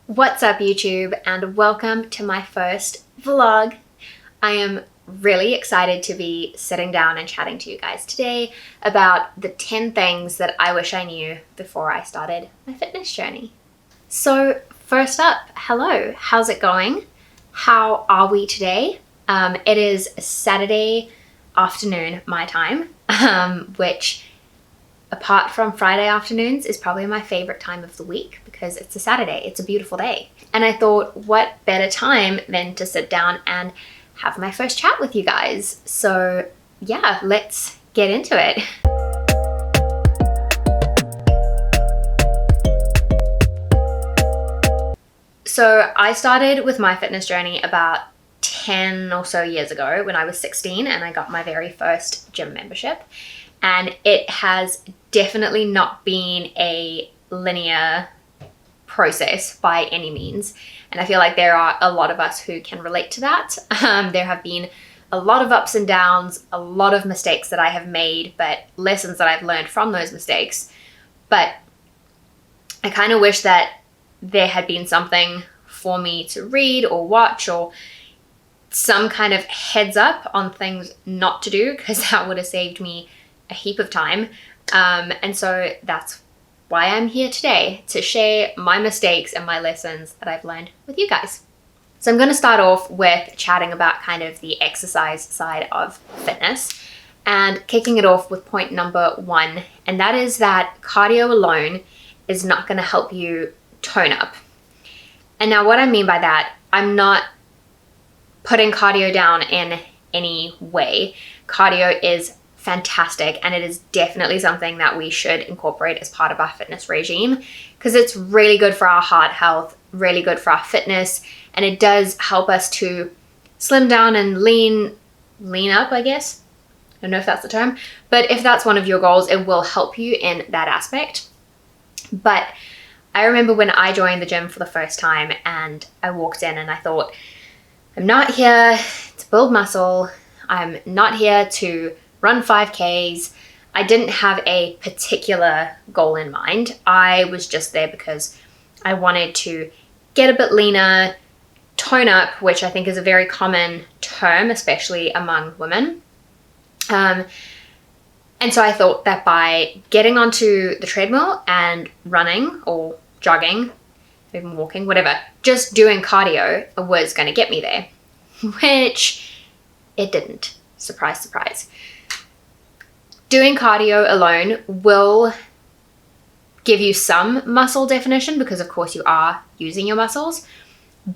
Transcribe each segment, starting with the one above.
What's up YouTube, and welcome to my first vlog. I am really excited to be sitting down and chatting to you guys today about the 10 things that I wish I knew before I started my fitness journey. So first up, hello, how's it going? How are we today? It is Saturday afternoon my time, which apart from Friday afternoons is probably my favorite time of the week because it's a Saturday, it's a beautiful day. And I thought, what better time than to sit down and have my first chat with you guys. So yeah, let's get into it. So I started with my fitness journey about 10 or so years ago when I was 16 and I got my very first gym membership. And it has definitely not been a linear process by any means. And I feel like there are a lot of us who can relate to that. There have been a lot of ups and downs, a lot of mistakes that I have made, but lessons that I've learned from those mistakes. But I kind of wish that there had been something for me to read or watch or some kind of heads up on things not to do, because that would have saved me a heap of time. And so that's why I'm here today, to share my mistakes and my lessons that I've learned with you guys. So I'm going to start off with chatting about kind of the exercise side of fitness and kicking it off with point number 1. And that is that cardio alone is not going to help you tone up. And now what I mean by that, I'm not putting cardio down in any way. Cardio is fantastic, and it is definitely something that we should incorporate as part of our fitness regime because it's really good for our heart health, really good for our fitness, and it does help us to slim down and lean up, I guess. I don't know if that's the term, but if that's one of your goals, it will help you in that aspect. But I remember when I joined the gym for the first time and I walked in and I thought, I'm not here to build muscle. I'm not here to run 5Ks. I didn't have a particular goal in mind. I was just there because I wanted to get a bit leaner, tone up, which I think is a very common term, especially among women. And so I thought that by getting onto the treadmill and running or jogging, even walking, whatever, just doing cardio was going to get me there, which it didn't. Surprise, surprise. Doing cardio alone will give you some muscle definition because of course you are using your muscles,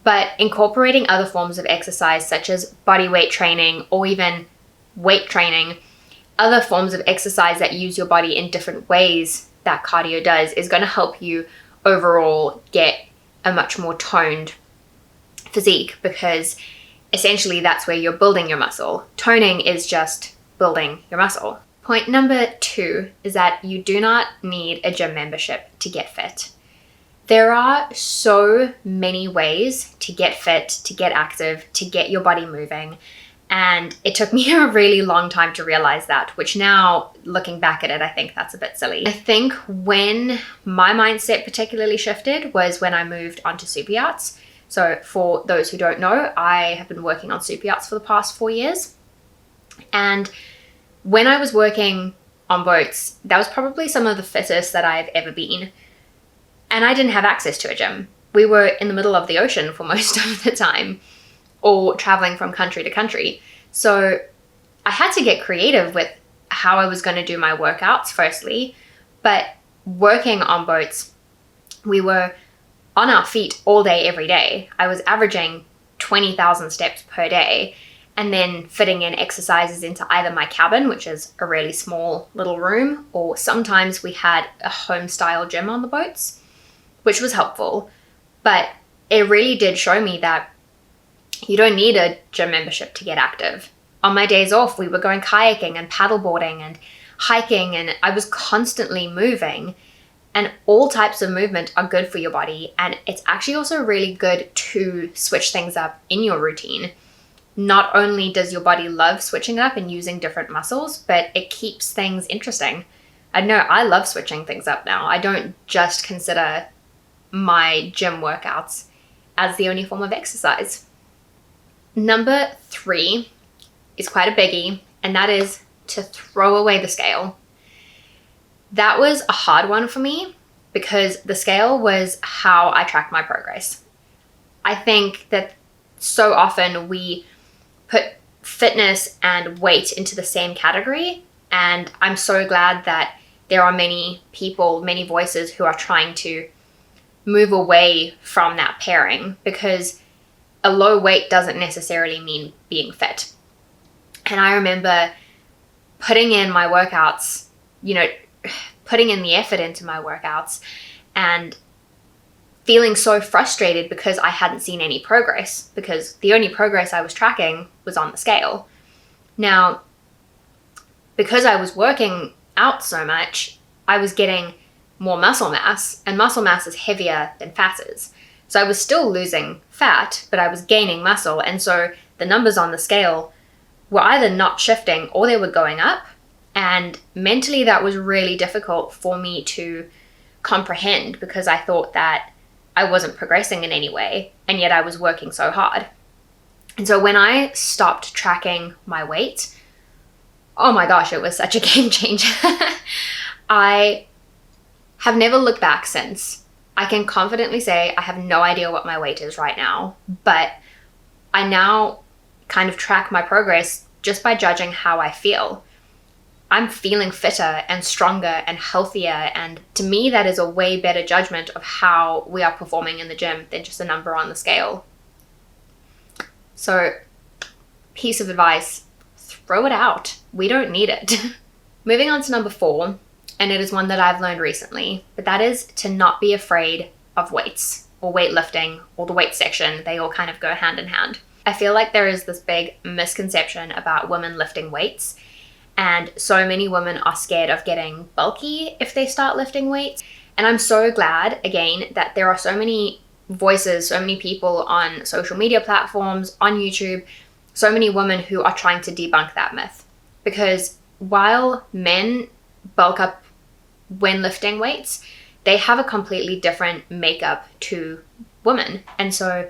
but incorporating other forms of exercise such as body weight training or even weight training, other forms of exercise that use your body in different ways that cardio does, is going to help you overall get a much more toned physique, because essentially that's where you're building your muscle. Toning is just building your muscle. Point number 2 is that you do not need a gym membership to get fit. There are so many ways to get fit, to get active, to get your body moving. And it took me a really long time to realize that, which now, looking back at it, I think that's a bit silly. I think when my mindset particularly shifted was when I moved onto super yachts. So for those who don't know, I have been working on super yachts for the past 4 years. And when I was working on boats, that was probably some of the fittest that I've ever been. And I didn't have access to a gym. We were in the middle of the ocean for most of the time, or traveling from country to country. So I had to get creative with how I was going to do my workouts firstly. But working on boats, we were on our feet all day, every day. I was averaging 20,000 steps per day, and then fitting in exercises into either my cabin, which is a really small little room, or sometimes we had a home style gym on the boats, which was helpful. But it really did show me that you don't need a gym membership to get active. On my days off, we were going kayaking and paddleboarding and hiking, and I was constantly moving. And all types of movement are good for your body, and it's actually also really good to switch things up in your routine. Not only does your body love switching up and using different muscles, but it keeps things interesting. I know I love switching things up now. I don't just consider my gym workouts as the only form of exercise. Number 3 is quite a biggie, and that is to throw away the scale. That was a hard one for me because the scale was how I track my progress. I think that so often we put fitness and weight into the same category, and I'm so glad that there are many people, many voices who are trying to move away from that pairing, because a low weight doesn't necessarily mean being fit. And I remember putting in my workouts, putting in the effort into my workouts and feeling so frustrated because I hadn't seen any progress, because the only progress I was tracking was on the scale. Now, because I was working out so much, I was getting more muscle mass, and muscle mass is heavier than fat is. So I was still losing fat, but I was gaining muscle, and so the numbers on the scale were either not shifting or they were going up, and mentally that was really difficult for me to comprehend because I thought that I wasn't progressing in any way, and yet I was working so hard. And so when I stopped tracking my weight, oh my gosh, it was such a game changer. I have never looked back since. I can confidently say I have no idea what my weight is right now, but I now kind of track my progress just by judging how I feel. I'm feeling fitter and stronger and healthier, and to me that is a way better judgment of how we are performing in the gym than just a number on the scale. So, piece of advice, throw it out. We don't need it. Moving on to number 4, and it is one that I've learned recently, but that is to not be afraid of weights or weightlifting or the weight section. They all kind of go hand in hand. I feel like there is this big misconception about women lifting weights, and so many women are scared of getting bulky if they start lifting weights. And I'm so glad, again, that there are so many voices, so many people on social media platforms, on YouTube, so many women who are trying to debunk that myth. Because while men bulk up when lifting weights, they have a completely different makeup to women. And so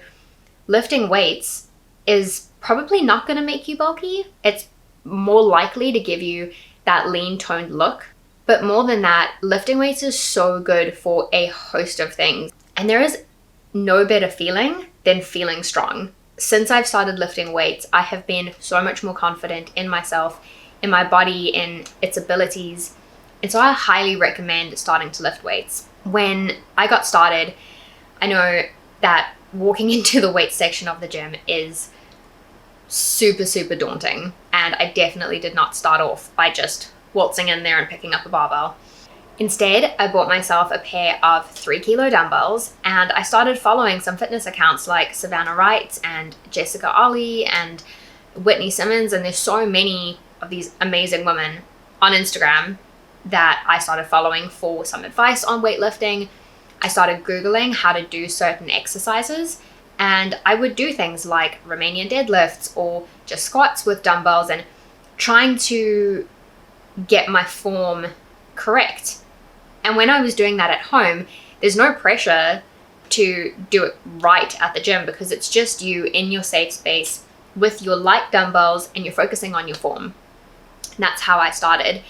lifting weights is probably not going to make you bulky. It's more likely to give you that lean toned look. But more than that, lifting weights is so good for a host of things. And there is no better feeling than feeling strong. Since I've started lifting weights, I have been so much more confident in myself, in my body, in its abilities. And so I highly recommend starting to lift weights. When I got started, I know that walking into the weight section of the gym is super, super daunting. And I definitely did not start off by just waltzing in there and picking up a barbell. Instead, I bought myself a pair of 3-kilo dumbbells, and I started following some fitness accounts like Savannah Wright and Jessica Ollie and Whitney Simmons, and there's so many of these amazing women on Instagram that I started following for some advice on weightlifting. I started Googling how to do certain exercises, and I would do things like Romanian deadlifts or just squats with dumbbells and trying to get my form correct. And when I was doing that at home, there's no pressure to do it right at the gym because it's just you in your safe space with your light dumbbells and you're focusing on your form. And that's how I started,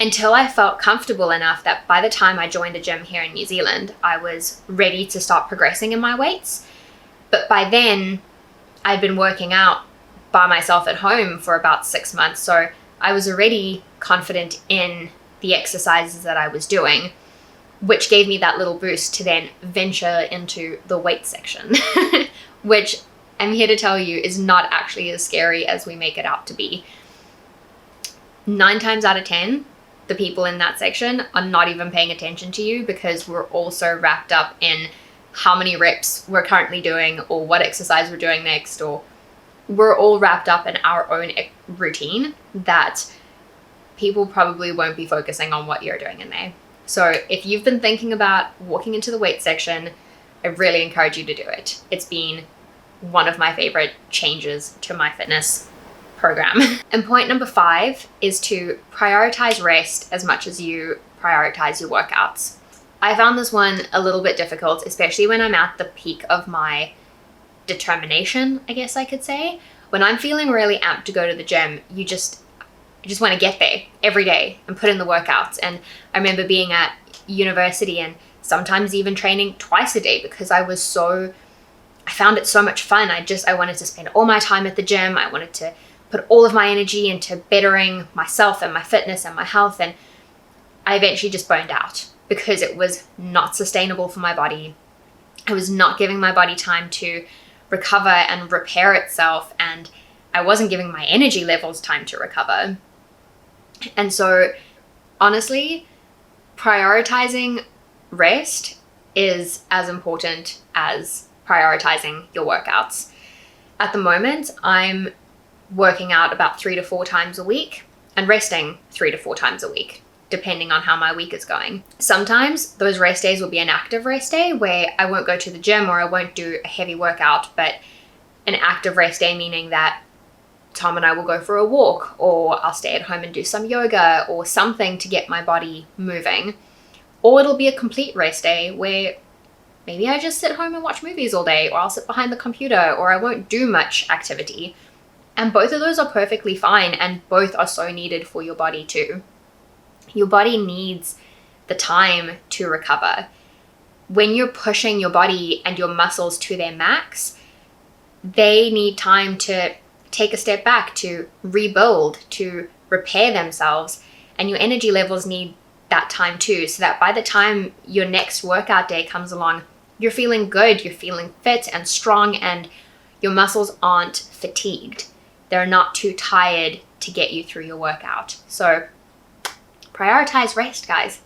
until I felt comfortable enough that by the time I joined a gym here in New Zealand, I was ready to start progressing in my weights. But by then, I'd been working out by myself at home for about 6 months, so I was already confident in the exercises that I was doing, which gave me that little boost to then venture into the weight section, which I'm here to tell you is not actually as scary as we make it out to be. 9 times out of 10, the people in that section are not even paying attention to you because we're all so wrapped up in how many reps we're currently doing or what exercise we're doing next, or we're all wrapped up in our own routine that people probably won't be focusing on what you're doing in there. So if you've been thinking about walking into the weight section, I really encourage you to do it. It's been one of my favorite changes to my fitness program. And point number 5 is to prioritize rest as much as you prioritize your workouts. I found this one a little bit difficult, especially when I'm at the peak of my determination, I guess I could say. When I'm feeling really amped to go to the gym, you just want to get there every day and put in the workouts. And I remember being at university and sometimes even training twice a day because I found it so much fun. I wanted to spend all my time at the gym. I wanted to put all of my energy into bettering myself and my fitness and my health. And I eventually just burned out because it was not sustainable for my body. I was not giving my body time to recover and repair itself, and I wasn't giving my energy levels time to recover. And so, honestly, prioritizing rest is as important as prioritizing your workouts. At the moment, I'm working out about 3 to 4 times a week and resting 3 to 4 times a week, depending on how my week is going. Sometimes those rest days will be an active rest day where I won't go to the gym or I won't do a heavy workout, but an active rest day meaning that Tom and I will go for a walk, or I'll stay at home and do some yoga or something to get my body moving. Or it'll be a complete rest day where maybe I just sit home and watch movies all day, or I'll sit behind the computer, or I won't do much activity. And both of those are perfectly fine, and both are so needed for your body too. Your body needs the time to recover. When you're pushing your body and your muscles to their max, they need time to take a step back, to rebuild, to repair themselves. And your energy levels need that time too, so that by the time your next workout day comes along, you're feeling good, you're feeling fit and strong, and your muscles aren't fatigued. They're not too tired to get you through your workout. So prioritize rest, guys.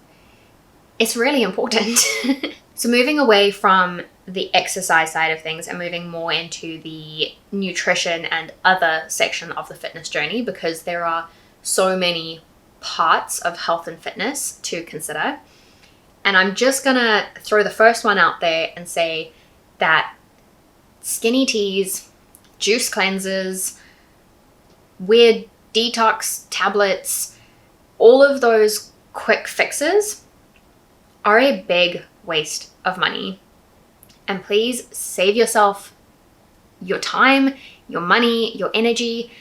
It's really important. So moving away from the exercise side of things and moving more into the nutrition and other section of the fitness journey, because there are so many parts of health and fitness to consider. And I'm just gonna throw the first one out there and say that skinny teas, juice cleanses, weird detox tablets, all of those quick fixes are a big waste of money. And please save yourself your time, your money, your energy,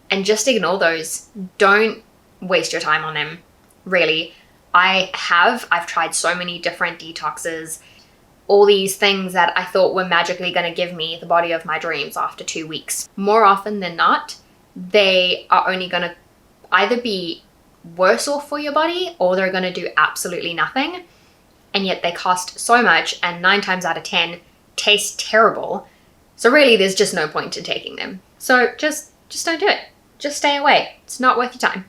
and just ignore those. Don't waste your time on them, really. I've tried so many different detoxes, all these things that I thought were magically going to give me the body of my dreams after 2 weeks. More often than not, they are only going to either be worse off for your body, or they're going to do absolutely nothing. And yet they cost so much, and 9 times out of 10 taste terrible. So really, there's just no point in taking them. So just don't do it. Just stay away. It's not worth your time.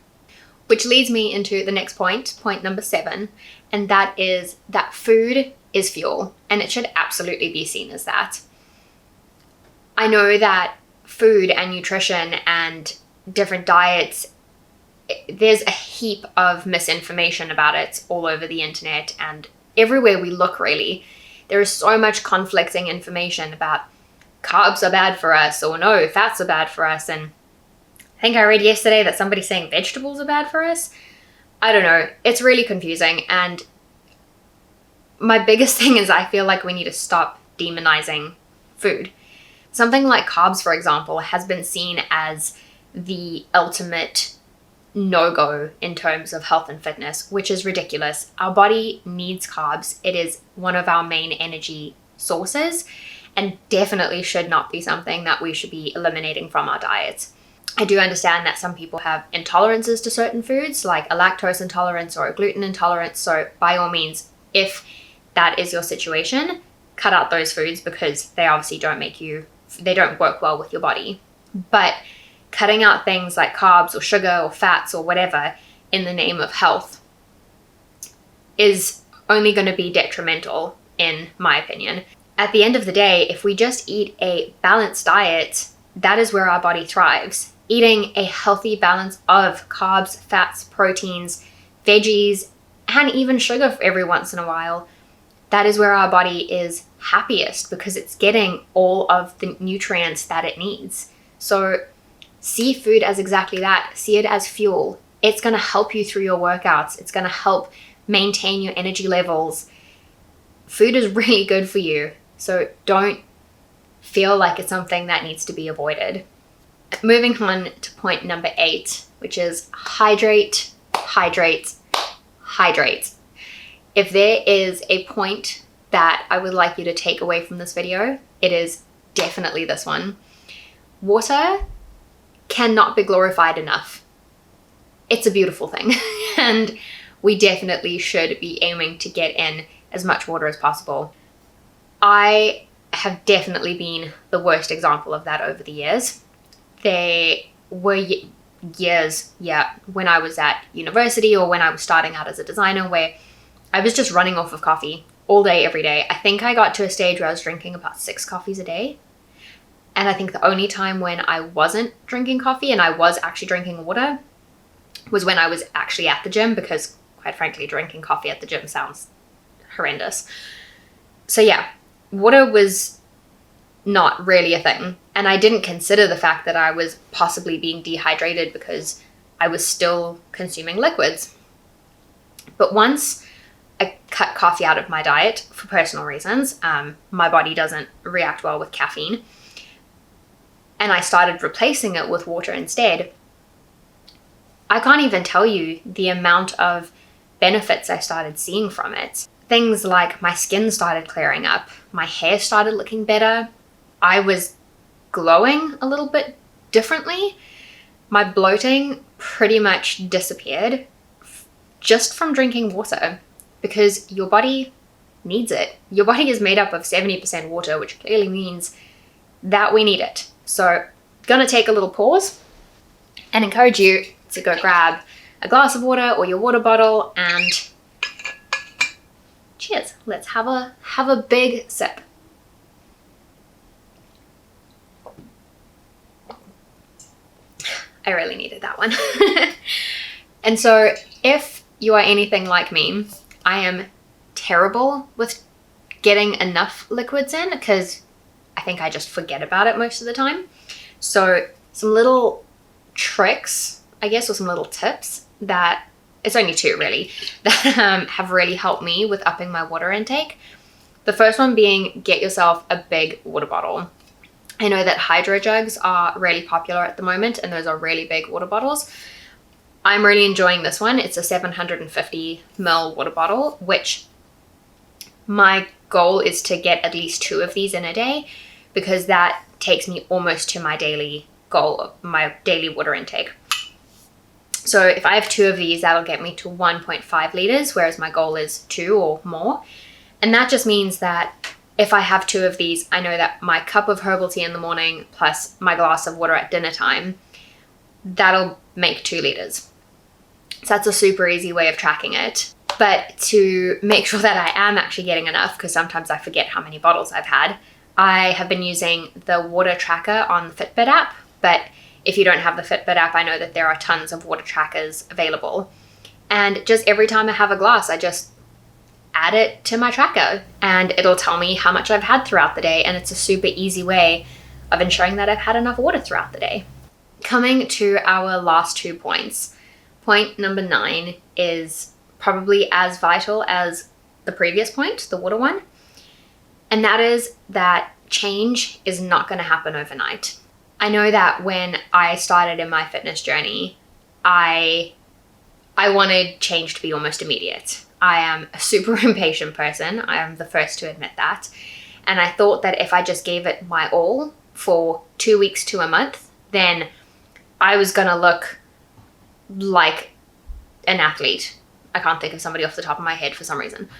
Which leads me into the next point number 7, and that is that food is fuel, and it should absolutely be seen as that. I know that food and nutrition and different diets, there's a heap of misinformation about it all over the internet and everywhere we look, really. There is so much conflicting information about carbs are bad for us, or no, fats are bad for us. And I think I read yesterday that somebody's saying vegetables are bad for us. I don't know. It's really confusing. And my biggest thing is I feel like we need to stop demonizing food. Something like carbs, for example, has been seen as the ultimate no-go in terms of health and fitness, which is ridiculous. Our body needs carbs. It is one of our main energy sources, and definitely should not be something that we should be eliminating from our diets. I do understand that some people have intolerances to certain foods, like a lactose intolerance or a gluten intolerance. So by all means, if that is your situation, cut out those foods, because they obviously they don't work well with your body. But cutting out things like carbs or sugar or fats or whatever in the name of health is only going to be detrimental, in my opinion. At the end of the day, if we just eat a balanced diet, that is where our body thrives. Eating a healthy balance of carbs, fats, proteins, veggies, and even sugar every once in a while, that is where our body is happiest, because it's getting all of the nutrients that it needs. So see food as exactly that. See it as fuel. It's going to help you through your workouts. It's going to help maintain your energy levels. food is really good for you. So don't feel like it's something that needs to be avoided. Moving on to point number 8, which is hydrate, hydrate, hydrate. If there is a point that I would like you to take away from this video, it is definitely this one. Water cannot be glorified enough. It's a beautiful thing, and we definitely should be aiming to get in as much water as possible. I have definitely been the worst example of that over the years. There were years, when I was at university or when I was starting out as a designer where I was just running off of coffee all day, every day. I think I got to a stage where I was drinking about 6 coffees a day. And I think the only time when I wasn't drinking coffee and I was actually drinking water was when I was actually at the gym, because quite frankly, drinking coffee at the gym sounds horrendous. So yeah, water was not really a thing. And I didn't consider the fact that I was possibly being dehydrated because I was still consuming liquids. But once I cut coffee out of my diet for personal reasons, my body doesn't react well with caffeine, and I started replacing it with water instead, I can't even tell you the amount of benefits I started seeing from it. Things like my skin started clearing up, my hair started looking better, I was glowing a little bit differently, my bloating pretty much disappeared just from drinking water, because your body needs it. Your body is made up of 70% water, which clearly means that we need it. So gonna take a little pause and encourage you to go grab a glass of water or your water bottle and cheers. Let's have a big sip. I really needed that one. And so if you are anything like me, I am terrible with getting enough liquids in because I think I just forget about it most of the time. So some little tricks, I guess, or some little tips that, it's only 2 really, that have really helped me with upping my water intake. The first one being, get yourself a big water bottle. I know that hydro jugs are really popular at the moment, and those are really big water bottles. I'm really enjoying this one. It's a 750 ml water bottle, which my goal is to get at least 2 of these in a day, because that takes me almost to my daily goal, my daily water intake. So if I have 2 of these, that'll get me to 1.5 liters, whereas my goal is 2 or more. And that just means that if I have 2 of these, I know that my cup of herbal tea in the morning plus my glass of water at dinner time, that'll make 2 liters. So that's a super easy way of tracking it. But to make sure that I am actually getting enough, because sometimes I forget how many bottles I've had, I have been using the water tracker on the Fitbit app. But if you don't have the Fitbit app, I know that there are tons of water trackers available. And just every time I have a glass, I just add it to my tracker and it'll tell me how much I've had throughout the day. And it's a super easy way of ensuring that I've had enough water throughout the day. Coming to our last 2 points. Point number 9 is probably as vital as the previous point, the water one. And that is that change is not going to happen overnight. I know that when I started in my fitness journey, I wanted change to be almost immediate. I am a super impatient person. I am the first to admit that. And I thought that if I just gave it my all for 2 weeks to a month, then I was going to look like an athlete. I can't think of somebody off the top of my head for some reason.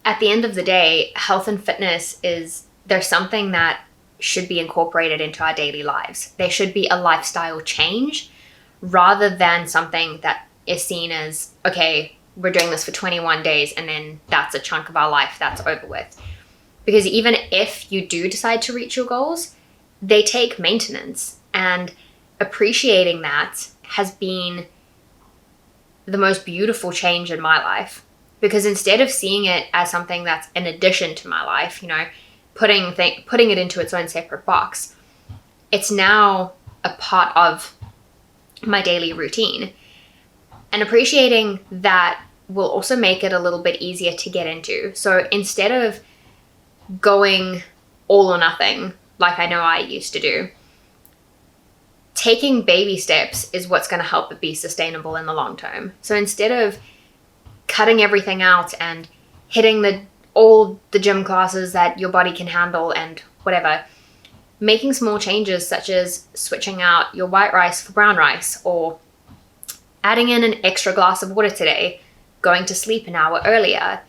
At the end of the day, health and fitness there's something that should be incorporated into our daily lives. There should be a lifestyle change rather than something that is seen as, okay, we're doing this for 21 days and then that's a chunk of our life that's over with. Because even if you do decide to reach your goals, they take maintenance, and appreciating that has been the most beautiful change in my life. Because instead of seeing it as something that's an addition to my life, putting it into its own separate box, it's now a part of my daily routine. And appreciating that will also make it a little bit easier to get into. So instead of going all or nothing like I know I used to do. Taking baby steps is what's going to help it be sustainable in the long term. So instead of cutting everything out and hitting all the gym classes that your body can handle and whatever, making small changes such as switching out your white rice for brown rice, or adding in an extra glass of water today, going to sleep an hour earlier,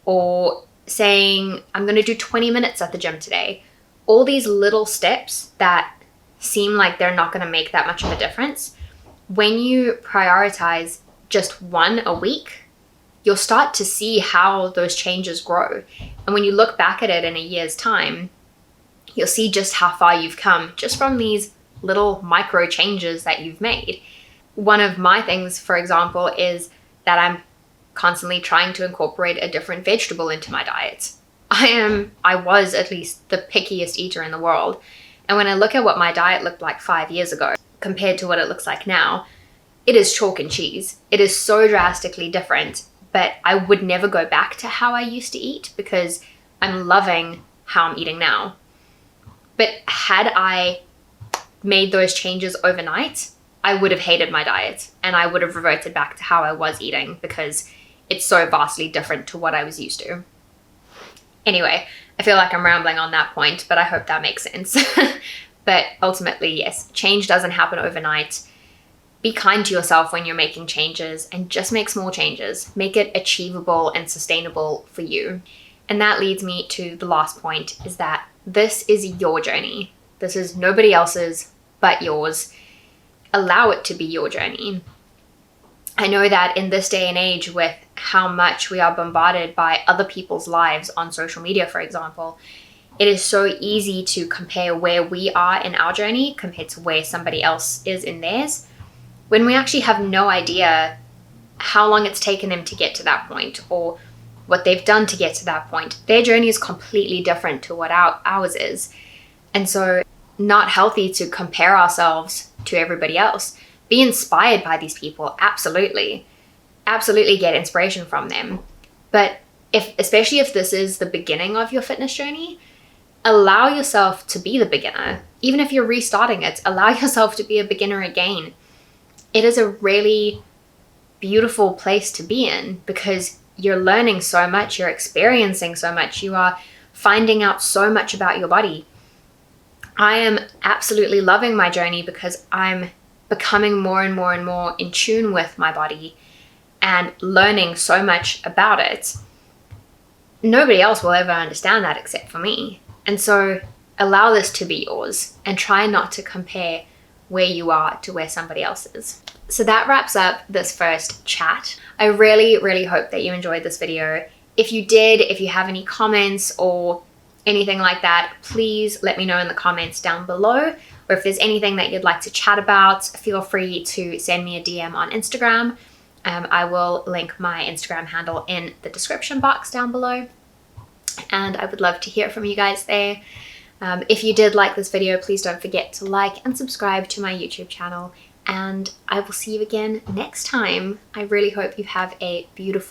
or saying, I'm going to do 20 minutes at the gym today. All these little steps that seem like they're not going to make that much of a difference, when you prioritize just one a week, you'll start to see how those changes grow. And when you look back at it in a year's time, you'll see just how far you've come just from these little micro changes that you've made. One of my things, for example, is that I'm constantly trying to incorporate a different vegetable into my diet. I was at least the pickiest eater in the world. And when I look at what my diet looked like 5 years ago compared to what it looks like now, it is chalk and cheese. It is so drastically different, but I would never go back to how I used to eat because I'm loving how I'm eating now. But had I made those changes overnight, I would have hated my diet and I would have reverted back to how I was eating because it's so vastly different to what I was used to. Anyway, I feel like I'm rambling on that point, but I hope that makes sense. But ultimately, yes, change doesn't happen overnight. Be kind to yourself when you're making changes and just make small changes. Make it achievable and sustainable for you. And that leads me to the last point, is that this is your journey. This is nobody else's but yours. Allow it to be your journey. I know that in this day and age, with how much we are bombarded by other people's lives on social media, for example, it is so easy to compare where we are in our journey compared to where somebody else is in theirs, when we actually have no idea how long it's taken them to get to that point or what they've done to get to that point. Their journey is completely different to what ours is. And so not healthy to compare ourselves to everybody else. Be inspired by these people, absolutely. Absolutely get inspiration from them. But especially if this is the beginning of your fitness journey, allow yourself to be the beginner. Even if you're restarting it, allow yourself to be a beginner again. It is a really beautiful place to be in because you're learning so much, you're experiencing so much, you are finding out so much about your body. I am absolutely loving my journey because I'm becoming more and more and more in tune with my body and learning so much about it. Nobody else will ever understand that except for me. And so allow this to be yours and try not to compare where you are to where somebody else is. So that wraps up this first chat. I really, really hope that you enjoyed this video. If you did, if you have any comments or anything like that, please let me know in the comments down below. Or if there's anything that you'd like to chat about, feel free to send me a DM on Instagram. I will link my Instagram handle in the description box down below. And I would love to hear from you guys there. If you did like this video, please don't forget to like and subscribe to my YouTube channel. And I will see you again next time. I really hope you have a beautiful